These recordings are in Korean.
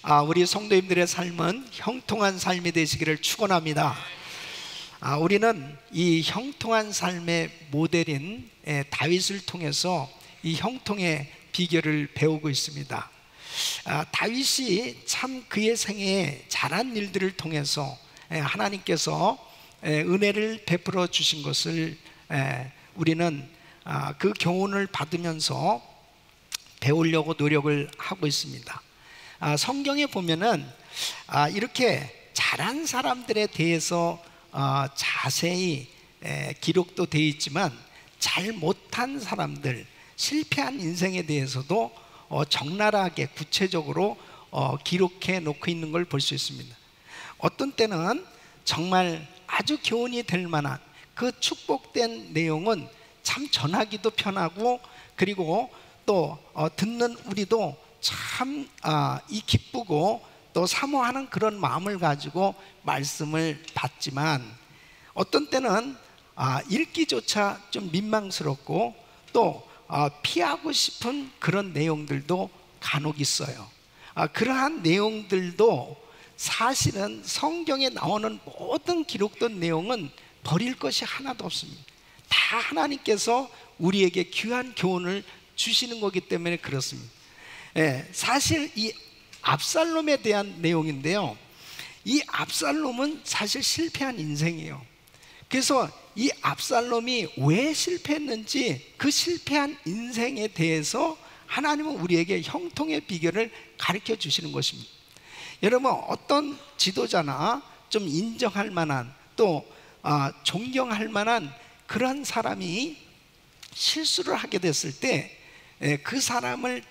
우리 성도님들의 삶은 형통한 삶이 되시기를 축원합니다. 우리는 이 형통한 삶의 모델인 다윗을 통해서 이 형통의 비결을 배우고 있습니다. 다윗이 참 그의 생애에 잘한 일들을 통해서 하나님께서 은혜를 베풀어 주신 것을 우리는 그 교훈을 받으면서 배우려고 노력을 하고 있습니다. 성경에 보면은 이렇게 잘한 사람들에 대해서 자세히 기록도 되어 있지만 잘 못한 사람들, 실패한 인생에 대해서도 적나라하게 구체적으로 기록해 놓고 있는 걸 볼 수 있습니다. 어떤 때는 정말 아주 교훈이 될 만한 그 축복된 내용은 참 전하기도 편하고, 그리고 또 듣는 우리도 참 이 기쁘고 또 사모하는 그런 마음을 가지고 말씀을 받지만, 어떤 때는 읽기조차 좀 민망스럽고 또 피하고 싶은 그런 내용들도 간혹 있어요. 그러한 내용들도 사실은 성경에 나오는 모든 기록된 내용은 버릴 것이 하나도 없습니다. 다 하나님께서 우리에게 귀한 교훈을 주시는 거기 때문에 그렇습니다. 사실 이 압살롬에 대한 내용인데요, 이 압살롬은 사실 실패한 인생이에요. 그래서 이 압살롬이 왜 실패했는지, 그 실패한 인생에 대해서 하나님은 우리에게 형통의 비결을 가르쳐 주시는 것입니다. 여러분, 어떤 지도자나 좀 인정할 만한, 또 존경할 만한 그런 사람이 실수를 하게 됐을 때 그 사람을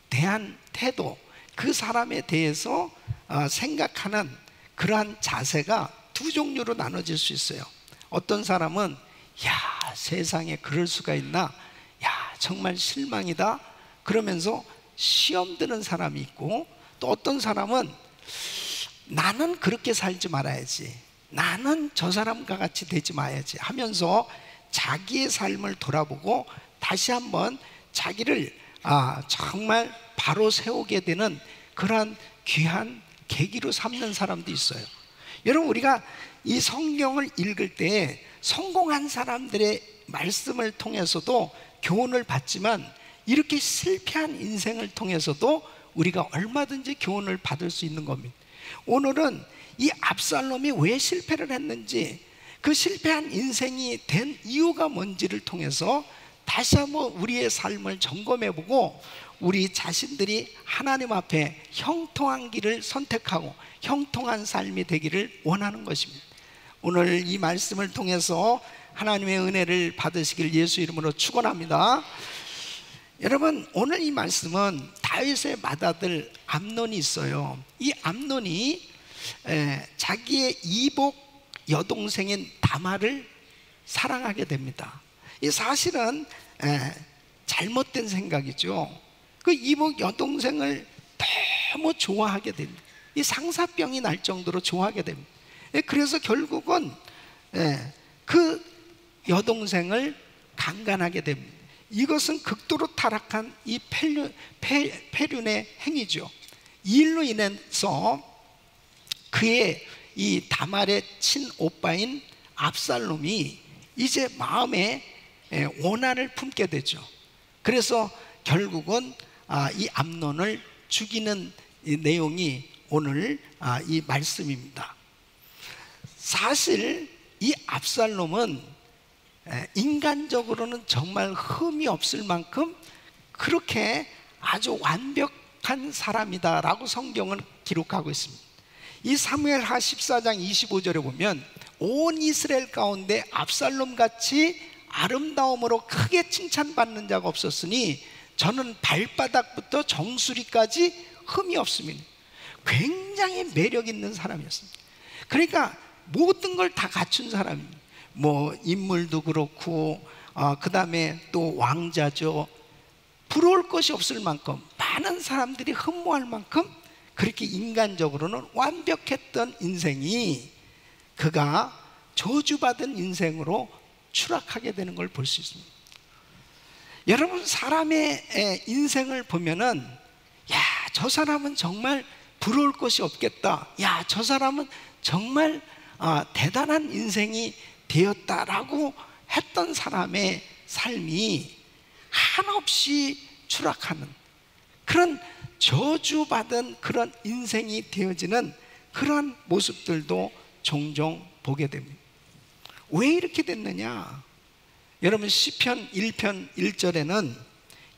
대한 태도, 그 사람에 대해서 생각하는 그러한 자세가 두 종류로 나눠질 수 있어요. 어떤 사람은 야, 세상에 그럴 수가 있나, 야, 정말 실망이다, 그러면서 시험 드는 사람이 있고, 또 어떤 사람은 나는 그렇게 살지 말아야지, 나는 저 사람과 같이 되지 말아야지 하면서 자기의 삶을 돌아보고 다시 한번 자기를 정말 바로 세우게 되는 그러한 귀한 계기로 삼는 사람도 있어요. 여러분, 우리가 이 성경을 읽을 때 성공한 사람들의 말씀을 통해서도 교훈을 받지만, 이렇게 실패한 인생을 통해서도 우리가 얼마든지 교훈을 받을 수 있는 겁니다. 오늘은 이 압살롬이 왜 실패를 했는지, 그 실패한 인생이 된 이유가 뭔지를 통해서 다시 한번 우리의 삶을 점검해보고 우리 자신들이 하나님 앞에 형통한 길을 선택하고 형통한 삶이 되기를 원하는 것입니다. 오늘 이 말씀을 통해서 하나님의 은혜를 받으시길 예수 이름으로 축원합니다. 여러분, 오늘 이 말씀은 다윗의 맏아들 암논이 있어요. 이 암논이 자기의 이복 여동생인 다말을 사랑하게 됩니다. 이 사실은 잘못된 생각이죠. 그 이복 여동생을 너무 좋아하게 됩니다. 이 상사병이 날 정도로 좋아하게 됩니다. 그래서 결국은 그 여동생을 강간하게 됩니다. 이것은 극도로 타락한 이 패륜의 행위죠. 이 일로 인해서 그의 이 다말의 친오빠인 압살롬이 이제 마음에 원한을 품게 되죠. 그래서 결국은 이 암논을 죽이는 이 내용이 오늘 이 말씀입니다. 사실 이 압살롬은 인간적으로는 정말 흠이 없을 만큼 그렇게 아주 완벽한 사람이다라고 성경은 기록하고 있습니다. 이 사무엘하 14장 25절에 보면 온 이스라엘 가운데 압살롬 같이 아름다움으로 크게 칭찬받는 자가 없었으니 저는 발바닥부터 정수리까지 흠이 없습니다. 굉장히 매력 있는 사람이었습니다. 그러니까 모든 걸 다 갖춘 사람입니다. 뭐 인물도 그렇고 그 다음에 또 왕자죠. 부러울 것이 없을 만큼, 많은 사람들이 흠모할 만큼 그렇게 인간적으로는 완벽했던 인생이 그가 저주받은 인생으로 추락하게 되는 걸 볼 수 있습니다. 여러분, 사람의 인생을 보면은 야, 저 사람은 정말 부러울 것이 없겠다. 야, 저 사람은 정말 대단한 인생이 되었다라고 했던 사람의 삶이 한없이 추락하는 그런 저주받은 그런 인생이 되어지는 그런 모습들도 종종 보게 됩니다. 왜 이렇게 됐느냐? 여러분, 시편 1편 1절에는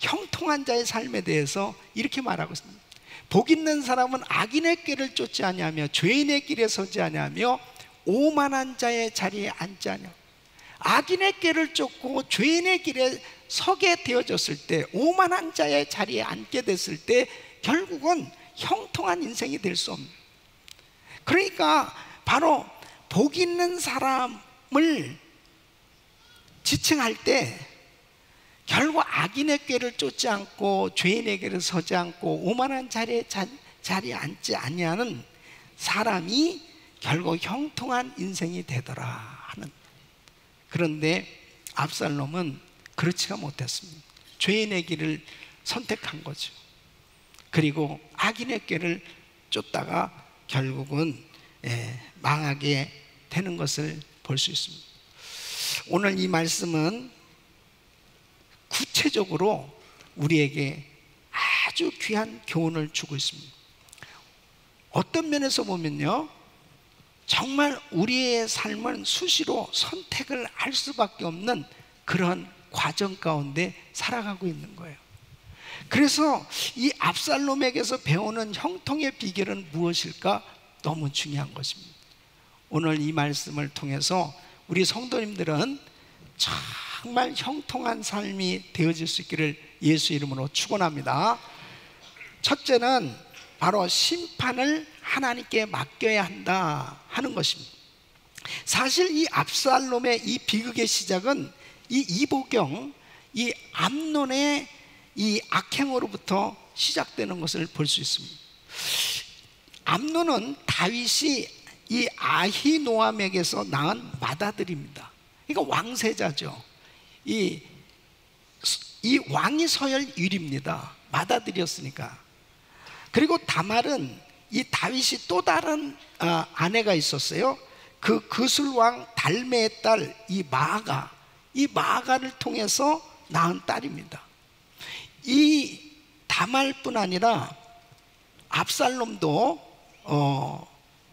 형통한 자의 삶에 대해서 이렇게 말하고 있습니다. 복 있는 사람은 악인의 길을 쫓지 아니하며 죄인의 길에 서지 아니하며 오만한 자의 자리에 앉지 아니하며. 악인의 길을 쫓고 죄인의 길에 서게 되어졌을 때, 오만한 자의 자리에 앉게 됐을 때 결국은 형통한 인생이 될 수 없는, 그러니까 바로 복 있는 사람을 지칭할 때 결국 악인의 꾀를 쫓지 않고 죄인의 길을 서지 않고 오만한 자리에 앉지 아니하는 사람이 결국 형통한 인생이 되더라 하는. 그런데 압살롬은 그렇지가 못했습니다. 죄인의 길을 선택한 거죠. 그리고 악인의 꾀를 쫓다가 결국은 망하게 되는 것을 볼 수 있습니다. 오늘 이 말씀은 구체적으로 우리에게 아주 귀한 교훈을 주고 있습니다. 어떤 면에서 보면요, 정말 우리의 삶은 수시로 선택을 할 수밖에 없는 그런 과정 가운데 살아가고 있는 거예요. 그래서 이 압살롬에게서 배우는 형통의 비결은 무엇일까? 너무 중요한 것입니다. 오늘 이 말씀을 통해서 우리 성도님들은 정말 형통한 삶이 되어질 수 있기를 예수 이름으로 축원합니다. 첫째는 바로 심판을 하나님께 맡겨야 한다 하는 것입니다. 사실 이 압살롬의 이 비극의 시작은 이 이보경, 이 암논의 이 악행으로부터 시작되는 것을 볼 수 있습니다. 암논은 다윗이 이 아히노암에게서 낳은 맏아들입니다. 그러니까 왕세자죠. 이 왕이 서열 1위입니다. 맏아들이었으니까. 그리고 다말은 이 다윗이 또 다른 아내가 있었어요. 그 그술왕 달메의 딸 이 마아가를 통해서 낳은 딸입니다. 이 다말뿐 아니라 압살롬도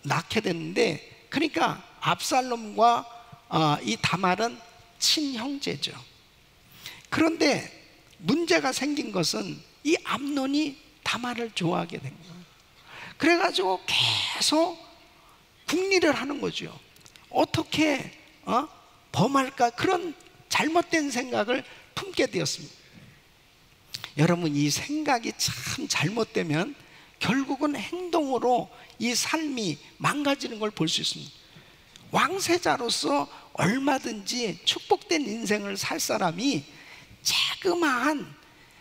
낳게 됐는데, 그러니까 압살롬과 이 다말은 친형제죠. 그런데 문제가 생긴 것은 이 암논이 다말을 좋아하게 된 거예요. 그래가지고 계속 궁리를 하는 거죠. 어떻게 범할까, 그런 잘못된 생각을 품게 되었습니다. 여러분, 이 생각이 참 잘못되면 결국은 행동으로 이 삶이 망가지는 걸 볼 수 있습니다. 왕세자로서 얼마든지 축복된 인생을 살 사람이 자그마한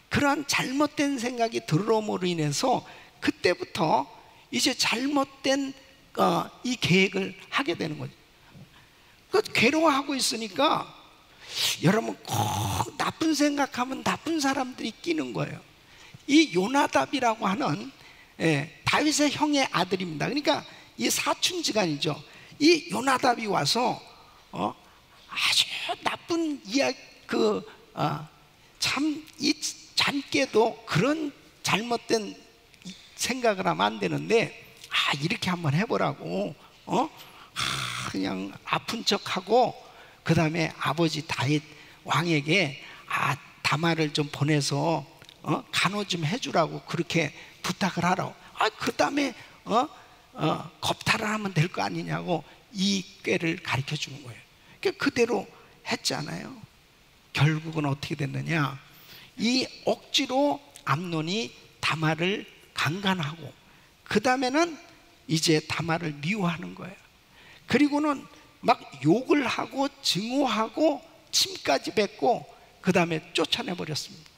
그런 잘못된 생각이 들어옴으로 인해서 그때부터 이제 잘못된 이 계획을 하게 되는 거죠. 그 괴로워하고 있으니까 여러분, 꼭 나쁜 생각하면 나쁜 사람들이 끼는 거예요. 이 요나답이라고 하는 다윗의 형의 아들입니다. 그러니까 이 사촌지간이죠. 이 요나답이 와서 아주 나쁜 이야기, 참 이 잔께도 그런 잘못된 생각을 하면 안 되는데, 이렇게 한번 해보라고 그냥 아픈 척하고, 그 다음에 아버지 다윗 왕에게 다말을 좀 보내서 간호 좀 해주라고 그렇게 부탁을 하라고. 그 다음에 겁탈을 하면 될 거 아니냐고 이 꾀를 가르쳐 주는 거예요. 그러니까 그대로 했잖아요. 결국은 어떻게 됐느냐, 이 억지로 암논이 다말을 강간하고, 그 다음에는 이제 다말을 미워하는 거예요. 그리고는 막 욕을 하고 증오하고 침까지 뱉고 그 다음에 쫓아내버렸습니다.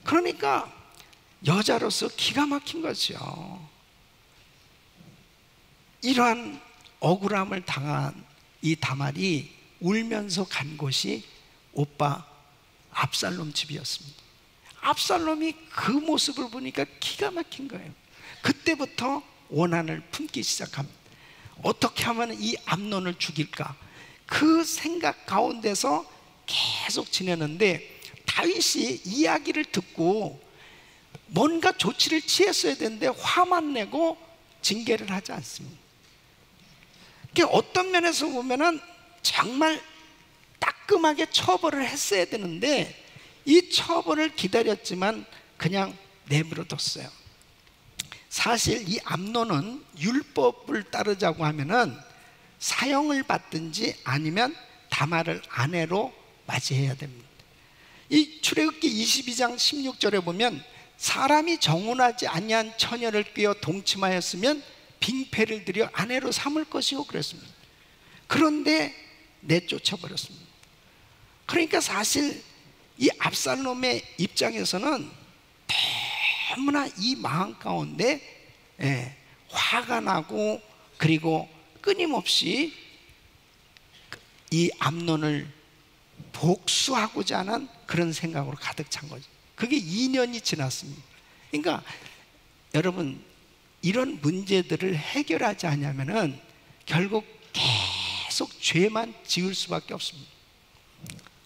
그러니까 여자로서 기가 막힌 거죠. 이러한 억울함을 당한 이 다말이 울면서 간 곳이 오빠 압살롬 집이었습니다. 압살롬이 그 모습을 보니까 기가 막힌 거예요. 그때부터 원한을 품기 시작합니다. 어떻게 하면 이 암논을 죽일까? 그 생각 가운데서 계속 지내는데, 다윗이 이야기를 듣고 뭔가 조치를 취했어야 되는데 화만 내고 징계를 하지 않습니다. 어떤 면에서 보면은 정말 따끔하게 처벌을 했어야 되는데 이 처벌을 기다렸지만 그냥 내버려 뒀어요. 사실 이 암논은 율법을 따르자고 하면은 사형을 받든지 아니면 다말을 아내로 맞이해야 됩니다. 이 출애굽기 22장 16절에 보면 사람이 정혼하지 아니한 처녀를 꿰어 동침하였으면 빙패를 들여 아내로 삼을 것이요 그랬습니다. 그런데 내쫓아 버렸습니다. 그러니까 사실 이 압살롬의 입장에서는 너무나 이 마음 가운데 화가 나고, 그리고 끊임없이 이 암논을 복수하고자 하는 그런 생각으로 가득 찬 거죠. 그게 2년이 지났습니다. 그러니까 여러분, 이런 문제들을 해결하지 않으면은 결국 계속 죄만 지을 수밖에 없습니다.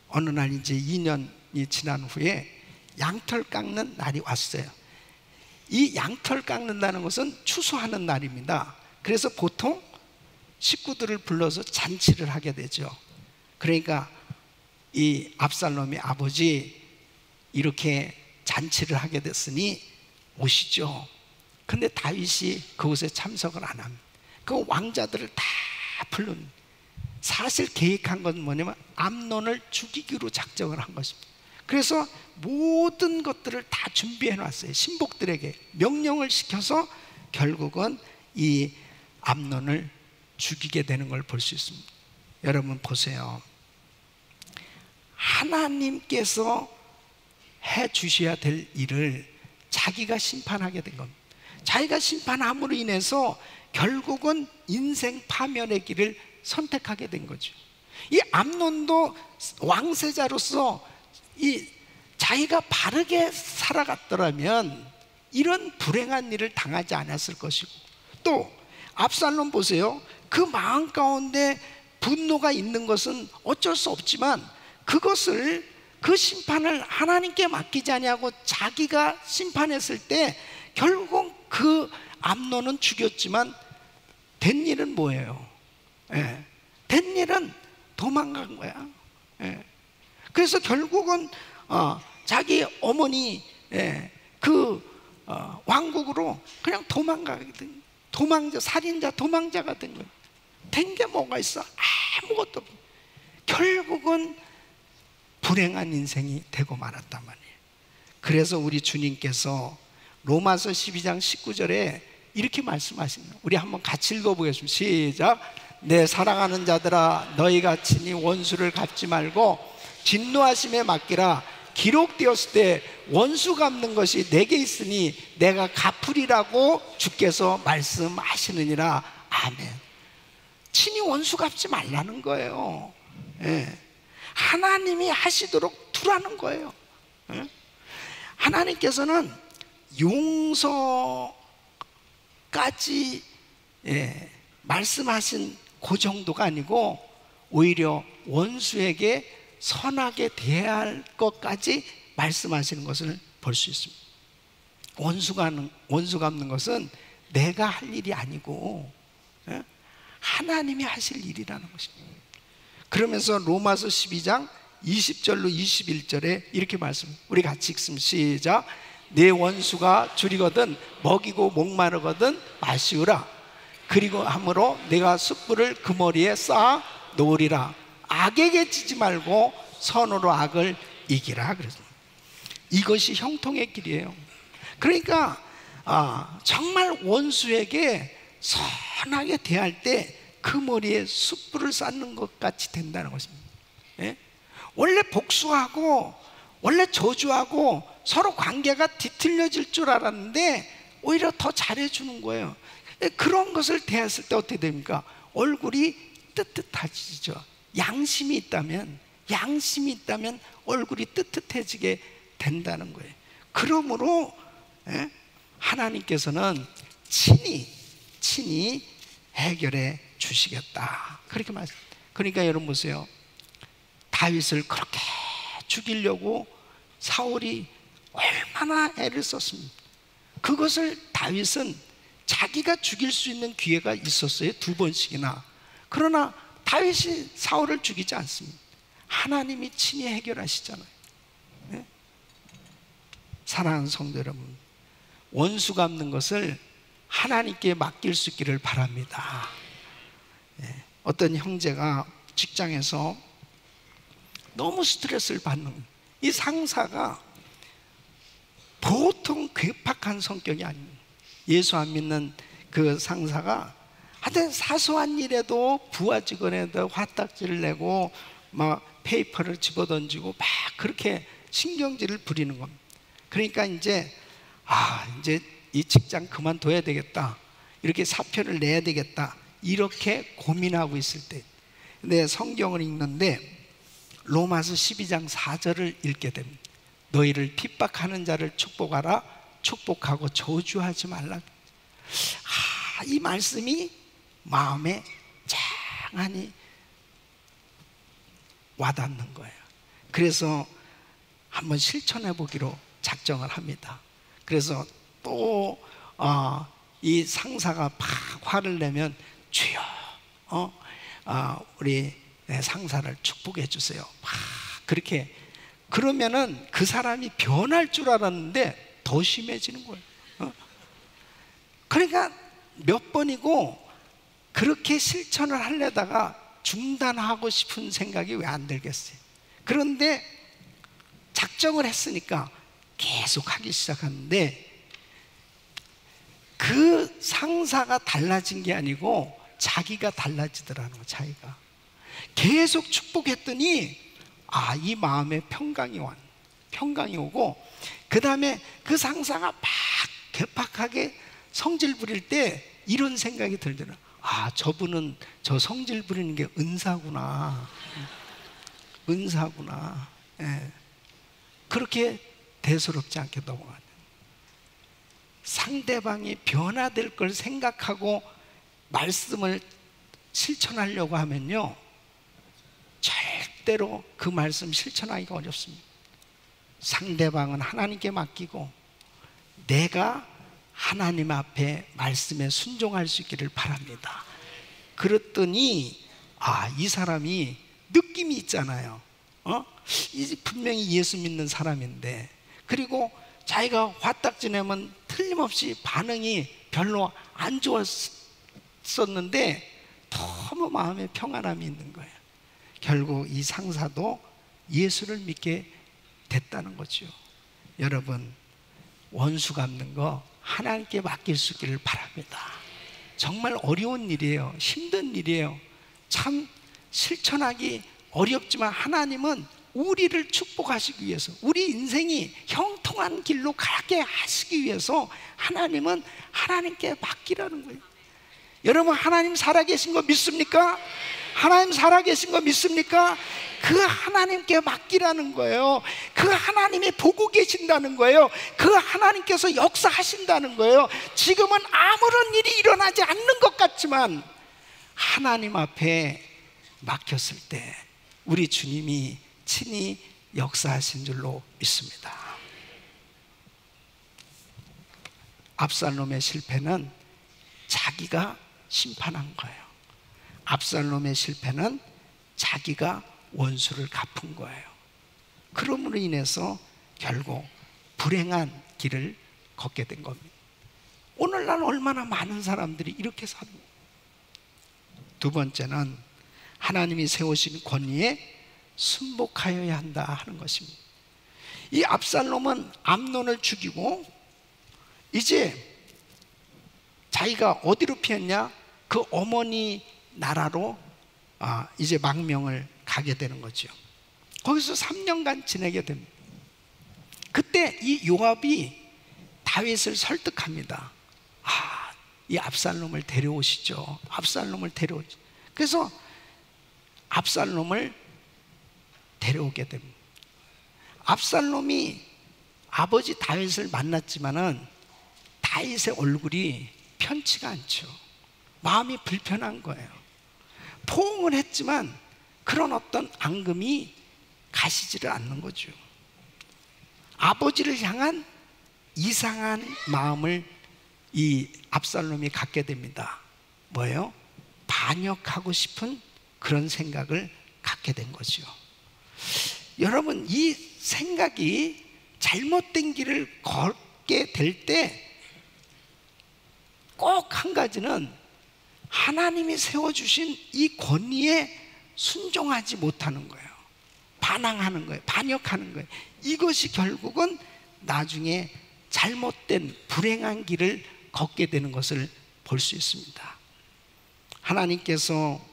어느 날 이제 2년이 지난 후에 양털 깎는 날이 왔어요. 이 양털 깎는다는 것은 추수하는 날입니다. 그래서 보통 식구들을 불러서 잔치를 하게 되죠. 그러니까 이 압살롬의 아버지, 이렇게 잔치를 하게 됐으니 오시죠. 근데 다윗이 그곳에 참석을 안 합니다. 그 왕자들을 다 부른, 사실 계획한 건 뭐냐면 암논을 죽이기로 작정을 한 것입니다. 그래서 모든 것들을 다 준비해 놨어요. 신복들에게 명령을 시켜서 결국은 이 암논을 죽이게 되는 걸 볼 수 있습니다. 여러분 보세요. 하나님께서 해 주셔야 될 일을 자기가 심판하게 된 겁니다. 자기가 심판함으로 인해서 결국은 인생 파멸의 길을 선택하게 된 거죠. 이 암논도 왕세자로서 이 자기가 바르게 살아갔더라면 이런 불행한 일을 당하지 않았을 것이고, 또 압살롬 보세요. 그 마음 가운데 분노가 있는 것은 어쩔 수 없지만 그것을, 그 심판을 하나님께 맡기지 아니하고 자기가 심판했을 때 결국 그 암논은 죽였지만 된 일은 뭐예요? 된 일은 도망간 거야. 그래서 결국은 자기 어머니 왕국으로 그냥 도망가게 된, 도망자, 살인자, 도망자가 된 거예요. 된 게 뭐가 있어? 아무것도 없어. 결국은 불행한 인생이 되고 말았단 말이에요. 그래서 우리 주님께서 로마서 12장 19절에 이렇게 말씀하십니다. 우리 한번 같이 읽어보겠습니다. 시작. 내 사랑하는 자들아, 너희가 친히 원수를 갚지 말고 진노하심에 맡기라. 기록되었을 때 원수 갚는 것이 내게 있으니 내가 갚으리라고 주께서 말씀하시느니라. 아멘. 친히 원수 갚지 말라는 거예요. 하나님이 하시도록 두라는 거예요. 하나님께서는 용서까지 말씀하신 그 정도가 아니고 오히려 원수에게 선하게 대해야 할 것까지 말씀하시는 것을 볼 수 있습니다. 원수 갚는 것은 내가 할 일이 아니고 하나님이 하실 일이라는 것입니다. 그러면서 로마서 12장 20절로 21절에 이렇게 말씀합니다. 우리 같이 읽습니다. 시작. 내 원수가 줄이거든 먹이고 목마르거든 마시우라. 그리고 함으로 내가 숯불을 그 머리에 쌓아 놓으리라. 악에게 지지 말고 선으로 악을 이기라. 그래서 이것이 형통의 길이에요. 그러니까 정말 원수에게 선하게 대할 때 그 머리에 숯불을 쌓는 것 같이 된다는 것입니다. 원래 복수하고 원래 저주하고 서로 관계가 뒤틀려질 줄 알았는데 오히려 더 잘해주는 거예요. 그런 것을 대했을 때 어떻게 됩니까? 얼굴이 뜨뜻해지죠. 양심이 있다면 얼굴이 뜨뜻해지게 된다는 거예요. 그러므로 하나님께서는 친히 친히 해결해 주시겠다. 그렇게 말씀. 그러니까 여러분 보세요. 다윗을 그렇게 죽이려고 사울이 얼마나 애를 썼습니까? 그것을 다윗은 자기가 죽일 수 있는 기회가 있었어요. 2번씩이나. 그러나 다윗이 사울을 죽이지 않습니다. 하나님이 친히 해결하시잖아요. 네? 사랑하는 성도 여러분, 원수 갚는 것을 하나님께 맡길 수 있기를 바랍니다. 네. 어떤 형제가 직장에서 너무 스트레스를 받는, 이 상사가 보통 괴팍한 성격이 아닙니다. 예수 안 믿는 그 상사가 하여튼 사소한 일에도 부하 직원에도 화딱지를 내고 막 페이퍼를 집어던지고 막 그렇게 신경질을 부리는 겁니다. 그러니까 이제 이 직장 그만둬야 되겠다, 이렇게 사표를 내야 되겠다, 이렇게 고민하고 있을 때 내 성경을 읽는데 로마서 12장 4절을 읽게 됩니다. 너희를 핍박하는 자를 축복하라, 축복하고 저주하지 말라. 이 말씀이 마음에 짱하니 와닿는 거예요. 그래서 한번 실천해 보기로 작정을 합니다. 그래서 또 이 상사가 막 화를 내면 주여 우리 상사를 축복해 주세요. 막 그렇게 그러면은 그 사람이 변할 줄 알았는데 더 심해지는 거예요. 그러니까 몇 번이고 그렇게 실천을 하려다가 중단하고 싶은 생각이 왜 안 들겠어요? 그런데 작정을 했으니까 계속 하기 시작하는데 그 상사가 달라진 게 아니고 자기가 달라지더라는 거예요. 자기가 계속 축복했더니 이 마음에 평강이 오고, 그 다음에 그 상사가 막 괴팍하게 성질 부릴 때 이런 생각이 들더라. 저분은 저 성질 부리는 게 은사구나. 은사구나. 예. 그렇게 대수롭지 않게 넘어가요. 상대방이 변화될 걸 생각하고 말씀을 실천하려고 하면요, 절대로 그 말씀 실천하기가 어렵습니다. 상대방은 하나님께 맡기고 내가 하나님 앞에 말씀에 순종할 수 있기를 바랍니다. 그랬더니 이 사람이 느낌이 있잖아요. 분명히 예수 믿는 사람인데, 그리고 자기가 화딱지 내면 틀림없이 반응이 별로 안 좋았었는데 너무 마음에 평안함이 있는 거예요. 결국 이 상사도 예수를 믿게 됐다는 거죠. 여러분, 원수 갚는 거 하나님께 맡길 수 있기를 바랍니다. 정말 어려운 일이에요. 힘든 일이에요. 참 실천하기 어렵지만 하나님은 우리를 축복하시기 위해서, 우리 인생이 형통한 길로 가게 하시기 위해서 하나님은 하나님께 맡기라는 거예요. 여러분, 하나님 살아계신 거 믿습니까? 하나님 살아계신 거 믿습니까? 그 하나님께 맡기라는 거예요. 그 하나님이 보고 계신다는 거예요. 그 하나님께서 역사하신다는 거예요. 지금은 아무런 일이 일어나지 않는 것 같지만 하나님 앞에 맡겼을 때 우리 주님이 친히 역사하신 줄로 믿습니다. 압살롬의 실패는 자기가 심판한 거예요. 압살롬의 실패는 자기가 원수를 갚은 거예요. 그러므로 인해서 결국 불행한 길을 걷게 된 겁니다. 오늘날 얼마나 많은 사람들이 이렇게 삽니다. 두 번째는 하나님이 세우신 권위에 순복하여야 한다 하는 것입니다. 이 압살롬은 암논을 죽이고 이제 자기가 어디로 피했냐? 그 어머니 나라로 이제 망명을 가게 되는 거죠. 거기서 3년간 지내게 됩니다. 그때 이 요압이 다윗을 설득합니다. 이 압살롬을 데려오시죠. 압살롬을 데려오죠. 그래서 압살롬을 데려오게 됩니다. 압살롬이 아버지 다윗을 만났지만은 다윗의 얼굴이 편치가 않죠. 마음이 불편한 거예요. 포옹을 했지만 그런 어떤 앙금이 가시지를 않는 거죠. 아버지를 향한 이상한 마음을 이 압살롬이 갖게 됩니다. 뭐예요? 반역하고 싶은 그런 생각을 갖게 된 거죠. 여러분, 이 생각이 잘못된 길을 걷게 될 때 꼭 한 가지는 하나님이 세워주신 이 권위에 순종하지 못하는 거예요. 반항하는 거예요. 반역하는 거예요. 이것이 결국은 나중에 잘못된 불행한 길을 걷게 되는 것을 볼 수 있습니다. 하나님께서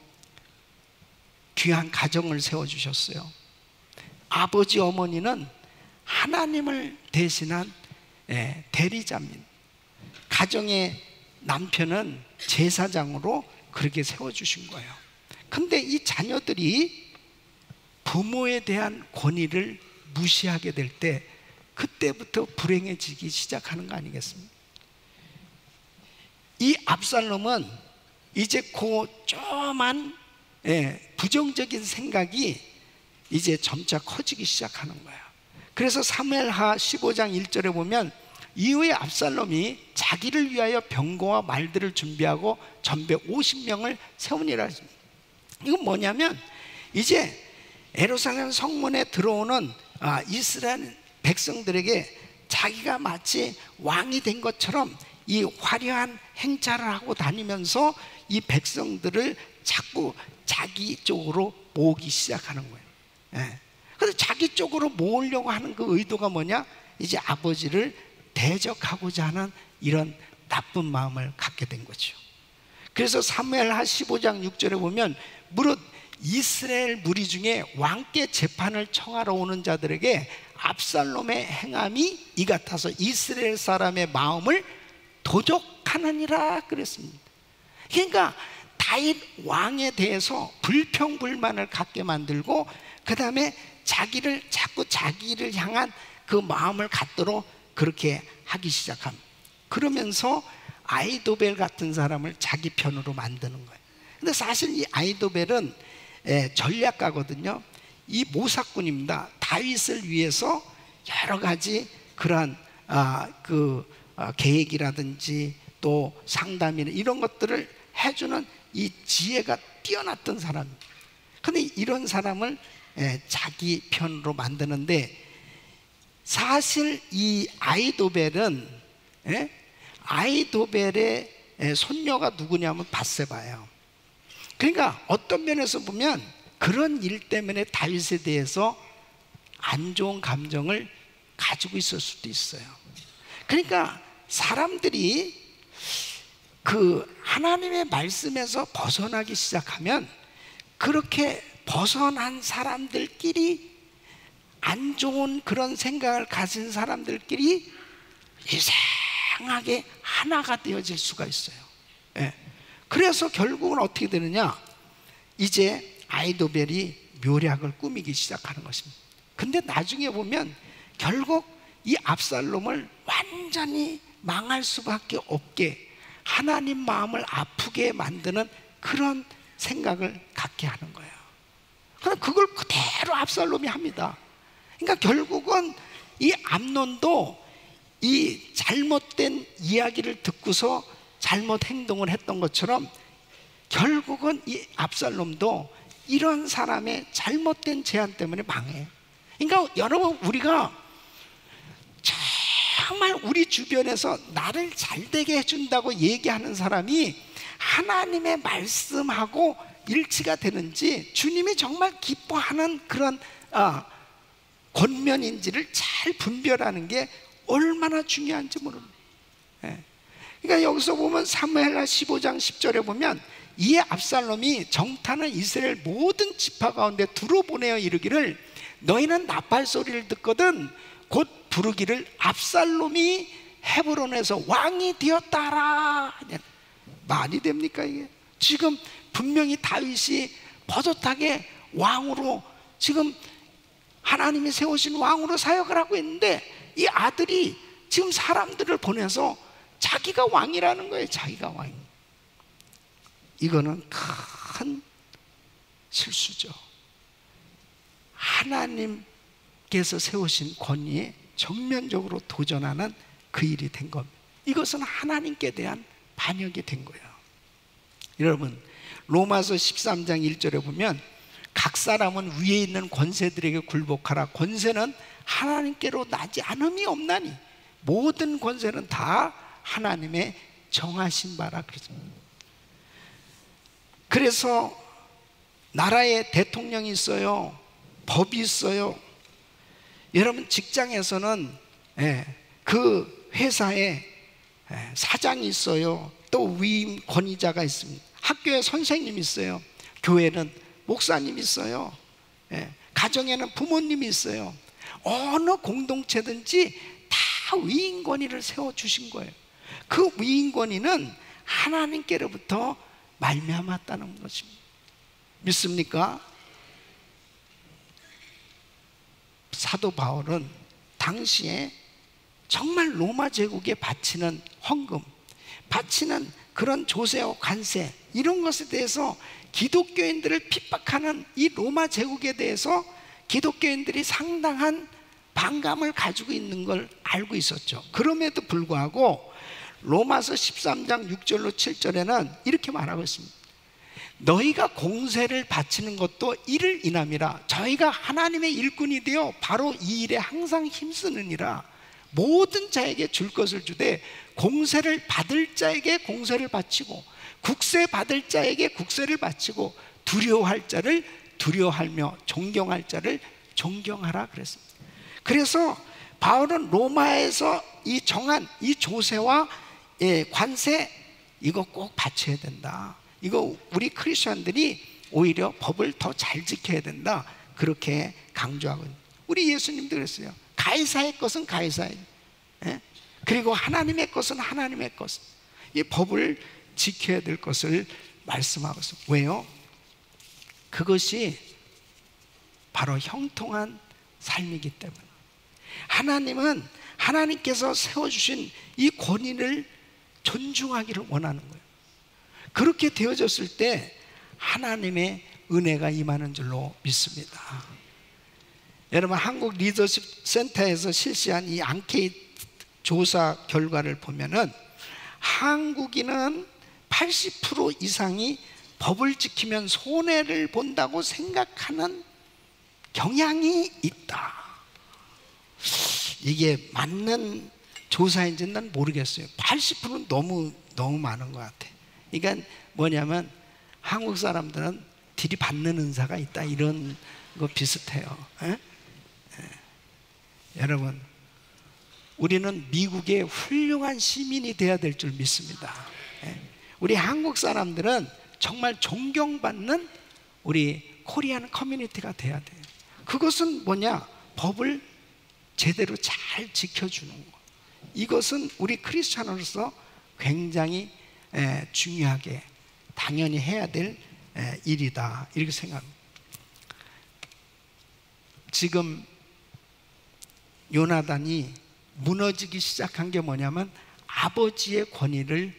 귀한 가정을 세워주셨어요. 아버지 어머니는 하나님을 대신한 대리자입니다. 가정의 남편은 제사장으로 그렇게 세워주신 거예요. 근데 이 자녀들이 부모에 대한 권위를 무시하게 될 때 그때부터 불행해지기 시작하는 거 아니겠습니까? 이 압살롬은 이제 그 조그만 부정적인 생각이 이제 점차 커지기 시작하는 거예요. 그래서 사무엘하 15장 1절에 보면 이후에 압살롬이 자기를 위하여 병거와 말들을 준비하고 전배 50명을 세우니라 했습니다. 이건 뭐냐면 이제 예루살렘 성문에 들어오는 이스라엘 백성들에게 자기가 마치 왕이 된 것처럼 이 화려한 행차를 하고 다니면서 이 백성들을 자꾸 자기 쪽으로 모으기 시작하는 거예요. 그래서 자기 쪽으로 모으려고 하는 그 의도가 뭐냐? 이제 아버지를 대적하고자 하는 이런 나쁜 마음을 갖게 된 거죠. 그래서 사무엘하 15장 6절에 보면 무릇 이스라엘 무리 중에 왕께 재판을 청하러 오는 자들에게 압살롬의 행함이 이 같아서 이스라엘 사람의 마음을 도적하느니라 그랬습니다. 그러니까 다윗 왕에 대해서 불평불만을 갖게 만들고 그 다음에 자꾸 자기를 향한 그 마음을 갖도록 그렇게 하기 시작합니다. 그러면서 아이도벨 같은 사람을 자기 편으로 만드는 거예요. 근데 사실 이 아이도벨은 전략가거든요. 이 모사꾼입니다. 다윗을 위해서 여러 가지 그러한 계획이라든지 또 상담이나 이런 것들을 해주는 이 지혜가 뛰어났던 사람입니다. 근데 이런 사람을 자기 편으로 만드는데 사실 이 아이도벨은 아이도벨의 손녀가 누구냐면 밧세바예요. 그러니까 어떤 면에서 보면 그런 일 때문에 다윗에 대해서 안 좋은 감정을 가지고 있을 수도 있어요. 그러니까 사람들이 그 하나님의 말씀에서 벗어나기 시작하면 그렇게 벗어난 사람들끼리 안 좋은 그런 생각을 가진 사람들끼리 이상하게 하나가 되어질 수가 있어요. 그래서 결국은 어떻게 되느냐? 이제 아이도벨이 묘략을 꾸미기 시작하는 것입니다. 근데 나중에 보면 결국 이 압살롬을 완전히 망할 수밖에 없게 하나님 마음을 아프게 만드는 그런 생각을 갖게 하는 거예요. 그럼 그걸 그대로 압살롬이 합니다. 그러니까 결국은 이 암논도 이 잘못된 이야기를 듣고서 잘못 행동을 했던 것처럼 결국은 이 압살롬도 이런 사람의 잘못된 제안 때문에 망해요. 그러니까 여러분, 우리가 정말 우리 주변에서 나를 잘되게 해준다고 얘기하는 사람이 하나님의 말씀하고 일치가 되는지, 주님이 정말 기뻐하는 그런 권면인지를 잘 분별하는 게 얼마나 중요한지 모릅니다. 그러니까 여기서 보면 사무엘하 15장 10절에 보면 이에 압살롬이 정탐을 이스라엘 모든 지파 가운데 두루 보내어 이르기를 너희는 나팔 소리를 듣거든 곧 부르기를 압살롬이 헤브론에서 왕이 되었다라. 말이 됩니까 이게? 지금 분명히 다윗이 버젓하게 왕으로 지금 하나님이 세우신 왕으로 사역을 하고 있는데 이 아들이 지금 사람들을 보내서 자기가 왕이라는 거예요. 자기가 왕. 이거는 큰 실수죠. 하나님께서 세우신 권위에 정면적으로 도전하는 그 일이 된 겁니다. 이것은 하나님께 대한 반역이 된 거예요. 여러분, 로마서 13장 1절에 보면 각 사람은 위에 있는 권세들에게 굴복하라. 권세는 하나님께로 나지 않음이 없나니 모든 권세는 다 하나님의 정하신 바라 그랬습니다. 그래서 나라에 대통령이 있어요. 법이 있어요. 여러분, 직장에서는 그 회사에 사장이 있어요. 또 위임 권위자가 있습니다. 학교에 선생님이 있어요. 교회는 목사님이 있어요. 가정에는 부모님이 있어요. 어느 공동체든지 다 위임 권위를 세워주신 거예요. 그 위임 권위는 하나님께로부터 말미암았다는 것입니다. 믿습니까? 사도 바울은 당시에 정말 로마 제국에 바치는 헌금, 바치는 그런 조세와 관세, 이런 것에 대해서 기독교인들을 핍박하는 이 로마 제국에 대해서 기독교인들이 상당한 반감을 가지고 있는 걸 알고 있었죠. 그럼에도 불구하고 로마서 13장 6절로 7절에는 이렇게 말하고 있습니다. 너희가 공세를 바치는 것도 이를 인함이라. 저희가 하나님의 일꾼이 되어 바로 이 일에 항상 힘쓰느니라. 모든 자에게 줄 것을 주되 공세를 받을 자에게 공세를 바치고 국세 받을 자에게 국세를 바치고 두려워할 자를 두려워하며 존경할 자를 존경하라 그랬습니다. 그래서 바울은 로마에서 이 정한 이 조세와 관세, 이거 꼭 바쳐야 된다. 이거 우리 크리스천들이 오히려 법을 더 잘 지켜야 된다, 그렇게 강조하고 있는. 우리 예수님도 그랬어요. 가이사의 것은 가이사의, 그리고 하나님의 것은 하나님의 것, 이 법을 지켜야 될 것을 말씀하고 있습니다. 왜요? 그것이 바로 형통한 삶이기 때문에. 하나님은 하나님께서 세워주신 이 권위를 존중하기를 원하는 거예요. 그렇게 되어졌을 때 하나님의 은혜가 임하는 줄로 믿습니다. 여러분, 한국 리더십 센터에서 실시한 이 앙케이트 조사 결과를 보면은 한국인은 80% 이상이 법을 지키면 손해를 본다고 생각하는 경향이 있다. 이게 맞는 조사인지는 난 모르겠어요. 80%는 너무 많은 것 같아. 그러니까 뭐냐면 한국 사람들은 들이받는 은사가 있다, 이런 거 비슷해요. 여러분, 우리는 미국의 훌륭한 시민이 돼야 될 줄 믿습니다. 우리 한국 사람들은 정말 존경받는 우리 코리안 커뮤니티가 돼야 돼요. 그것은 뭐냐? 법을 제대로 잘 지켜주는 것. 이것은 우리 크리스찬으로서 굉장히 중요하게 당연히 해야 될 일이다, 이렇게 생각합니다. 지금 요나단이 무너지기 시작한 게 뭐냐면 아버지의 권위를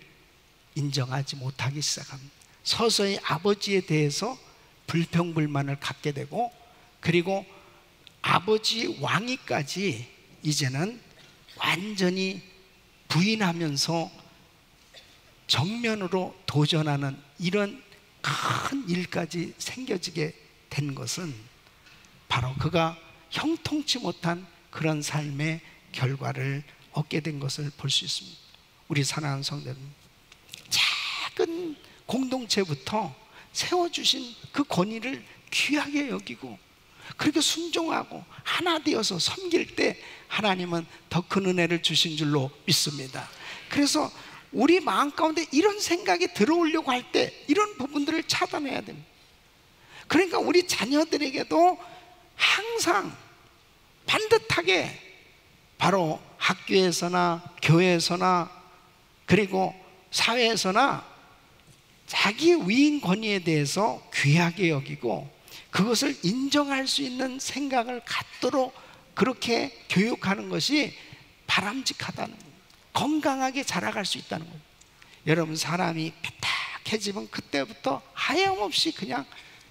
인정하지 못하기 시작합니다. 서서히 아버지에 대해서 불평불만을 갖게 되고, 그리고 아버지 왕위까지 이제는 완전히 부인하면서 정면으로 도전하는 이런 큰 일까지 생겨지게 된 것은 바로 그가 형통치 못한 그런 삶의 결과를 얻게 된 것을 볼 수 있습니다. 우리 사랑하는 성도님, 작은 공동체부터 세워주신 그 권위를 귀하게 여기고 그렇게 순종하고 하나 되어서 섬길 때 하나님은 더 큰 은혜를 주신 줄로 믿습니다. 그래서 우리 마음 가운데 이런 생각이 들어오려고 할 때 이런 부분들을 차단해야 됩니다. 그러니까 우리 자녀들에게도 항상 반듯하게 바로 학교에서나 교회에서나 그리고 사회에서나 자기 위인 권위에 대해서 귀하게 여기고 그것을 인정할 수 있는 생각을 갖도록 그렇게 교육하는 것이 바람직하다는 거예요. 건강하게 자라갈 수 있다는 거예요. 여러분, 사람이 해지면 그때부터 하염없이 그냥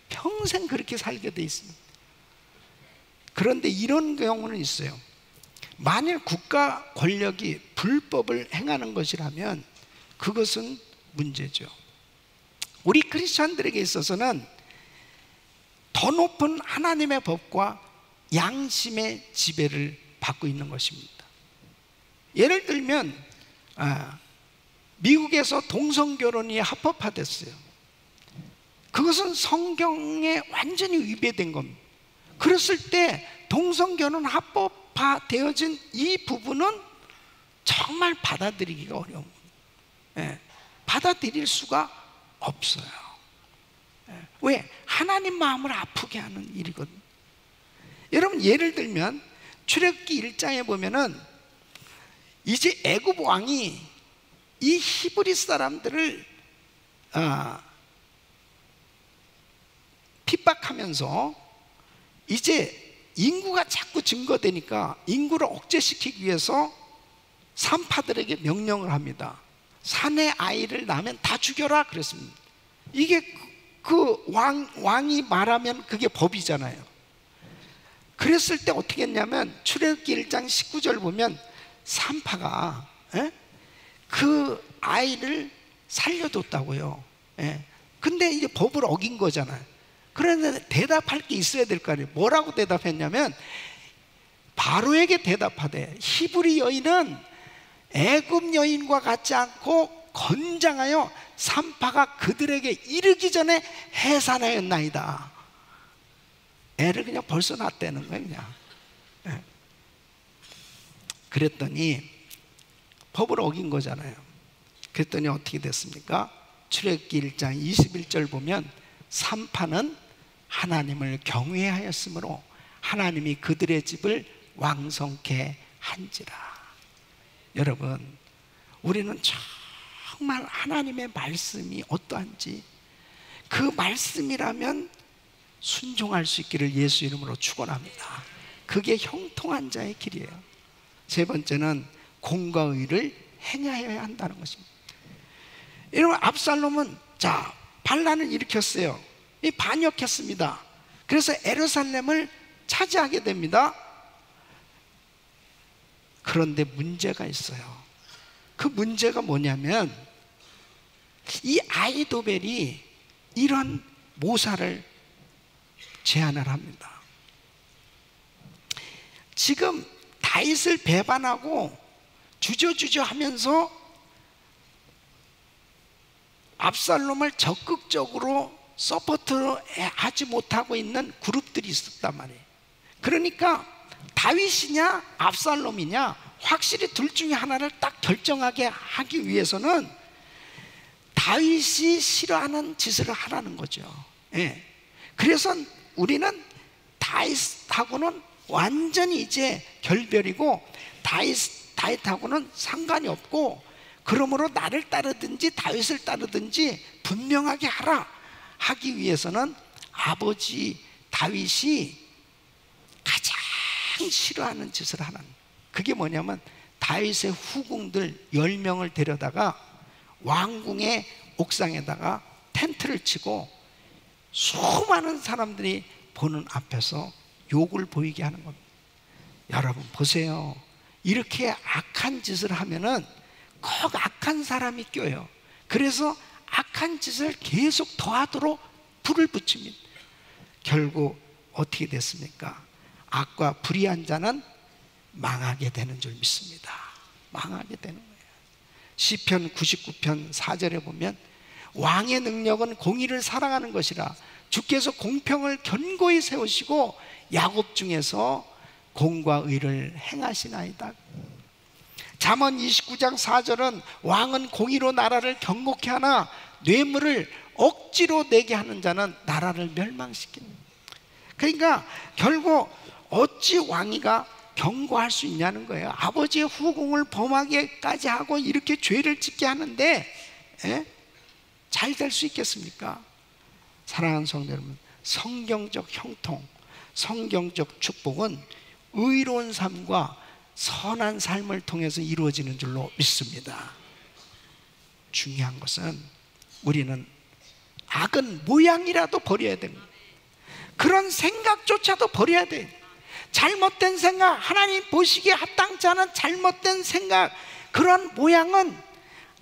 평생 그렇게 살게 돼 있습니다. 그런데 이런 경우는 있어요. 만일 국가 권력이 불법을 행하는 것이라면 그것은 문제죠. 우리 크리스천들에게 있어서는 더 높은 하나님의 법과 양심의 지배를 받고 있는 것입니다. 예를 들면 미국에서 동성결혼이 합법화됐어요. 그것은 성경에 완전히 위배된 겁니다. 그랬을 때 동성결혼 합법화되어진 이 부분은 정말 받아들이기가 어려운 거예요. 받아들일 수가 없어요. 왜? 하나님 마음을 아프게 하는 일이거든요. 여러분, 예를 들면 출애굽기 1장에 보면은 이제 애굽 왕이 이 히브리 사람들을 핍박하면서 이제 인구가 자꾸 증가되니까 인구를 억제시키기 위해서 산파들에게 명령을 합니다. 산의 아이를 낳으면 다 죽여라 그랬습니다. 이게 왕이 말하면 그게 법이잖아요. 그랬을 때 어떻게 했냐면 출애굽기 1장 19절 보면 산파가 그 아이를 살려뒀다고요. 근데 이제 법을 어긴 거잖아요. 그런데 대답할 게 있어야 될 거 아니에요. 뭐라고 대답했냐면 바로에게 대답하되 히브리 여인은 애굽 여인과 같지 않고 건장하여 산파가 그들에게 이르기 전에 해산하였나이다. 애를 그냥 벌써 낳았다는 거예요. 그냥. 그랬더니 법을 어긴 거잖아요. 그랬더니 어떻게 됐습니까? 출애굽기 1장 21절 보면 산파는 하나님을 경외하였으므로 하나님이 그들의 집을 왕성케 한지라. 여러분, 우리는 정말 하나님의 말씀이 어떠한지 그 말씀이라면 순종할 수 있기를 예수 이름으로 축원합니다. 그게 형통한 자의 길이에요. 세 번째는 공과 의를 행하여야 한다는 것입니다. 여러분, 압살롬은 반란을 일으켰어요. 반역했습니다. 그래서 예루살렘을 차지하게 됩니다. 그런데 문제가 있어요. 그 문제가 뭐냐면 이 아히도벨이 이런 모사를 제안을 합니다. 지금 다윗을 배반하고 주저주저 하면서 압살롬을 적극적으로 서포트하지 못하고 있는 그룹들이 있었단 말이에요. 그러니까 다윗이냐 압살롬이냐 확실히 둘 중에 하나를 딱 결정하게 하기 위해서는 다윗이 싫어하는 짓을 하라는 거죠. 그래서 우리는 다윗하고는 완전히 이제 결별이고 다윗하고는 상관이 없고, 그러므로 나를 따르든지 다윗을 따르든지 분명하게 하라 하기 위해서는 아버지 다윗이 가장 싫어하는 짓을 하는, 그게 뭐냐면 다윗의 후궁들 10명을 데려다가 왕궁의 옥상에다가 텐트를 치고 수많은 사람들이 보는 앞에서 욕을 보이게 하는 겁니다. 여러분 보세요. 이렇게 악한 짓을 하면은 꼭 악한 사람이 껴요. 그래서 악한 짓을 계속 더하도록 불을 붙입니다. 결국 어떻게 됐습니까? 악과 불의한 자는 망하게 되는 줄 믿습니다. 망하게 되는 거예요. 시편 99편 4절에 보면 왕의 능력은 공의를 사랑하는 것이라 주께서 공평을 견고히 세우시고 야곱 중에서 공과 의를 행하시나이다. 잠언 29장 4절은 왕은 공의로 나라를 경고케 하나 뇌물을 억지로 내게 하는 자는 나라를 멸망시킨다. 그러니까 결국 어찌 왕위가 경고할 수 있냐는 거예요. 아버지의 후궁을 범하게까지 하고 이렇게 죄를 짓게 하는데 잘 될 수 있겠습니까? 사랑하는 성도 여러분, 성경적 형통, 성경적 축복은 의로운 삶과 선한 삶을 통해서 이루어지는 줄로 믿습니다. 중요한 것은 우리는 악은 모양이라도 버려야 됩니다. 그런 생각조차도 버려야 돼. 잘못된 생각, 하나님 보시기에 합당치 않은 잘못된 생각, 그런 모양은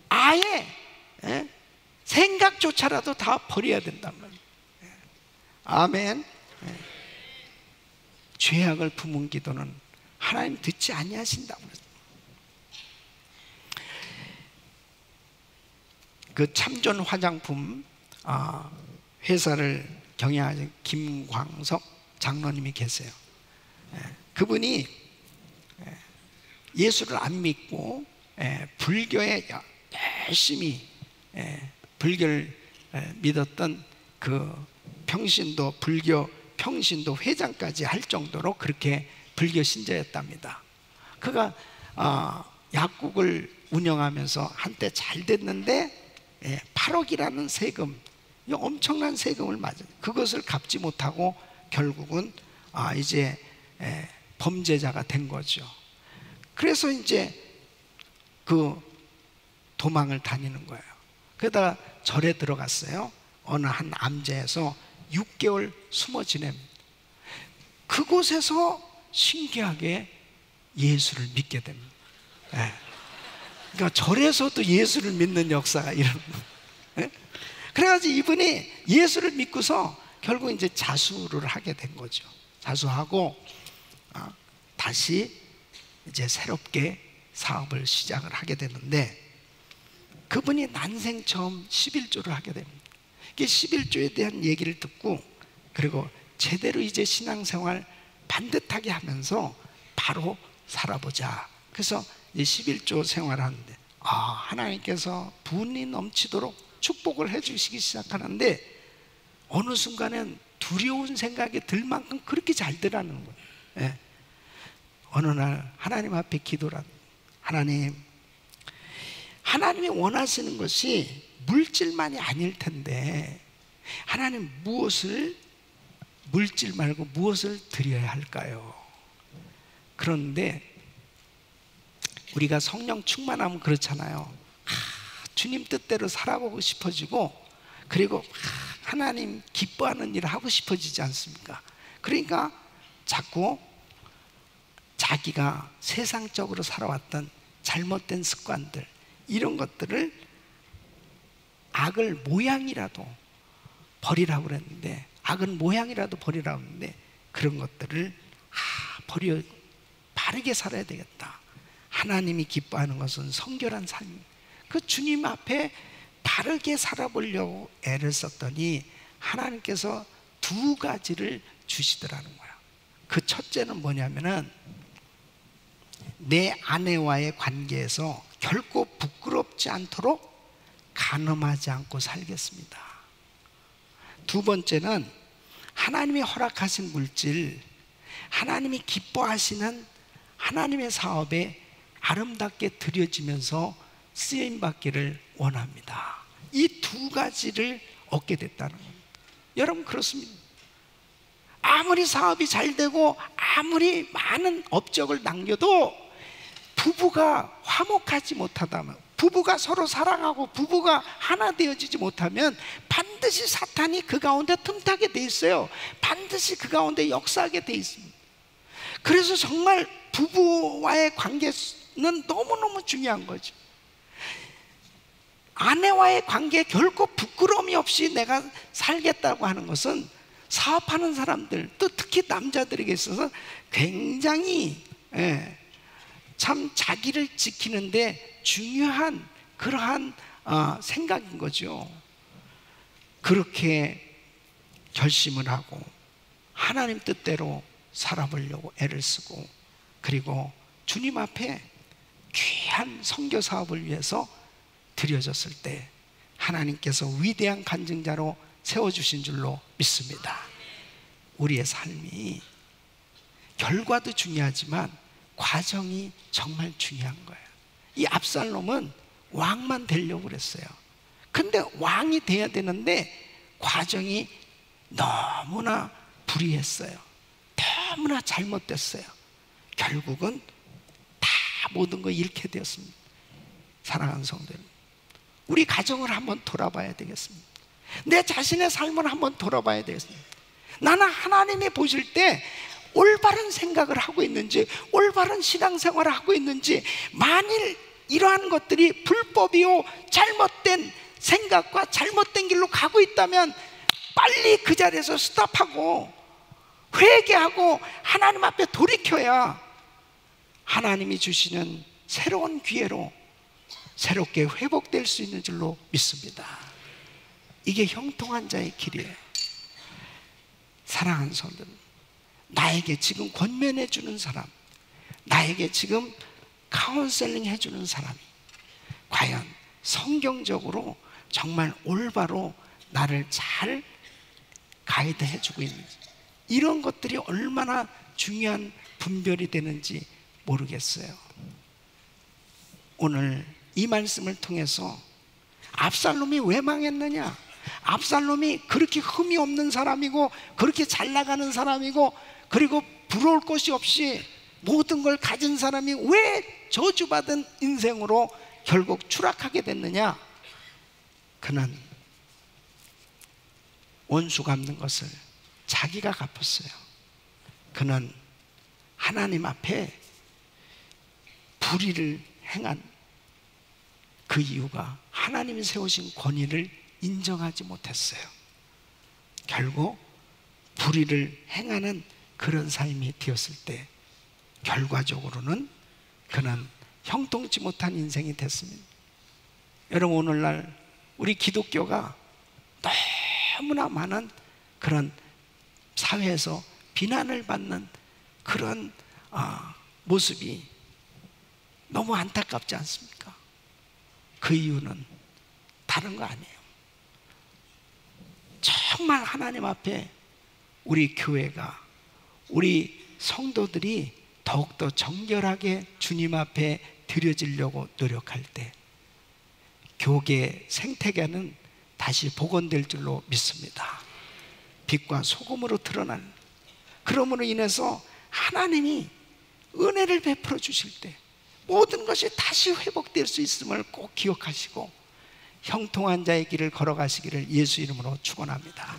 아예 생각조차라도 다 버려야 된단 말이에요. 아멘. 죄악을 품은 기도는 하나님 듣지 아니하신다고 그랬어요. 그 참전 화장품 회사를 경영하신 김광석 장로님이 계세요. 그분이 예수를 안 믿고 불교에 열심히 불교를 믿었던 그 평신도 불교 평신도 회장까지 할 정도로 그렇게 불교 신자였답니다. 그가 약국을 운영하면서 한때 잘 됐는데 8억이라는 세금, 엄청난 세금을 맞아요. 그것을 갚지 못하고 결국은 이제 범죄자가 된 거죠. 그래서 이제 그 도망을 다니는 거예요. 그러다가 절에 들어갔어요. 어느 한 암제에서 6개월 숨어 지냅니다. 그곳에서 신기하게 예수를 믿게 됩니다. 그러니까 절에서도 예수를 믿는 역사가 일어납니다. 그래가지고 이분이 예수를 믿고서 결국 이제 자수를 하게 된 거죠. 자수하고 다시 이제 새롭게 사업을 시작을 하게 되는데, 그분이 난생 처음 11조를 하게 됩니다. 11조에 대한 얘기를 듣고, 그리고 제대로 이제 신앙생활 반듯하게 하면서 바로 살아보자. 그래서 이제 11조 생활하는데 하나님께서 분이 넘치도록 축복을 해주시기 시작하는데, 어느 순간엔 두려운 생각이 들 만큼 그렇게 잘 되라는 거예요. 어느 날 하나님 앞에 기도를 하나님이 원하시는 것이 물질만이 아닐 텐데, 하나님 물질 말고 무엇을 드려야 할까요? 그런데 우리가 성령 충만하면 그렇잖아요. 주님 뜻대로 살아보고 싶어지고, 그리고 하나님 기뻐하는 일을 하고 싶어지지 않습니까? 그러니까 자꾸 자기가 세상적으로 살아왔던 잘못된 습관들, 이런 것들을 악을 모양이라도 버리라고 그랬는데, 악은 모양이라도 버리라고 했는데, 그런 것들을 버려 바르게 살아야 되겠다. 하나님이 기뻐하는 것은 성결한 삶. 그 주님 앞에 바르게 살아보려고 애를 썼더니 하나님께서 2가지를 주시더라는 거야. 그 첫째는 뭐냐면은, 내 아내와의 관계에서 결코 부끄럽지 않도록 간음하지 않고 살겠습니다. 2번째는 하나님이 허락하신 물질, 하나님이 기뻐하시는 하나님의 사업에 아름답게 드려지면서 쓰임받기를 원합니다. 이 2가지를 얻게 됐다는 겁니다. 여러분, 그렇습니다. 아무리 사업이 잘 되고 아무리 많은 업적을 남겨도 부부가 화목하지 못하다면, 부부가 서로 사랑하고 부부가 하나 되어지지 못하면 반드시 사탄이 그 가운데 틈타게 돼 있어요. 반드시 그 가운데 역사하게 돼 있습니다. 그래서 정말 부부와의 관계는 너무너무 중요한 거죠. 아내와의 관계에 결코 부끄러움이 없이 내가 살겠다고 하는 것은 사업하는 사람들, 또 특히 남자들에게 있어서 굉장히 참 자기를 지키는데 중요한 그러한 생각인 거죠. 그렇게 결심을 하고 하나님 뜻대로 살아보려고 애를 쓰고, 그리고 주님 앞에 귀한 선교 사업을 위해서 드려졌을 때 하나님께서 위대한 간증자로 세워주신 줄로 믿습니다. 우리의 삶이 결과도 중요하지만 과정이 정말 중요한 거예요. 이 압살롬은 왕만 되려고 그랬어요. 근데 왕이 돼야 되는데 과정이 너무나 불의했어요. 너무나 잘못됐어요. 결국은 다 모든 거 잃게 되었습니다. 사랑하는 성도님, 우리 가정을 한번 돌아봐야 되겠습니다. 내 자신의 삶을 한번 돌아봐야 되겠습니다. 나는 하나님이 보실 때 올바른 생각을 하고 있는지, 올바른 신앙생활을 하고 있는지, 만일 이러한 것들이 불법이요 잘못된 생각과 잘못된 길로 가고 있다면 빨리 그 자리에서 스탑하고 회개하고 하나님 앞에 돌이켜야 하나님이 주시는 새로운 기회로 새롭게 회복될 수 있는 줄로 믿습니다. 이게 형통한 자의 길이에요. 사랑하는 성도들, 나에게 지금 권면해 주는 사람, 나에게 지금 카운셀링 해주는 사람이 과연 성경적으로 정말 올바로 나를 잘 가이드 해주고 있는지, 이런 것들이 얼마나 중요한 분별이 되는지 모르겠어요. 오늘 이 말씀을 통해서 압살롬이 왜 망했느냐, 압살롬이 그렇게 흠이 없는 사람이고 그렇게 잘 나가는 사람이고 그리고 부러울 것이 없이 모든 걸 가진 사람이 왜 저주받은 인생으로 결국 추락하게 됐느냐? 그는 원수 갚는 것을 자기가 갚았어요. 그는 하나님 앞에 불의를 행한 그 이유가 하나님이 세우신 권위를 인정하지 못했어요. 결국 불의를 행하는 그런 삶이 되었을 때 결과적으로는 그는 형통치 못한 인생이 됐습니다. 여러분, 오늘날 우리 기독교가 너무나 많은 그런 사회에서 비난을 받는 그런 모습이 너무 안타깝지 않습니까? 그 이유는 다른 거 아니에요. 정말 하나님 앞에 우리 교회가, 우리 성도들이 더욱더 정결하게 주님 앞에 드려지려고 노력할 때 교계 생태계는 다시 복원될 줄로 믿습니다. 빛과 소금으로 드러난, 그러므로 인해서 하나님이 은혜를 베풀어 주실 때 모든 것이 다시 회복될 수 있음을 꼭 기억하시고 형통한 자의 길을 걸어가시기를 예수 이름으로 축원합니다.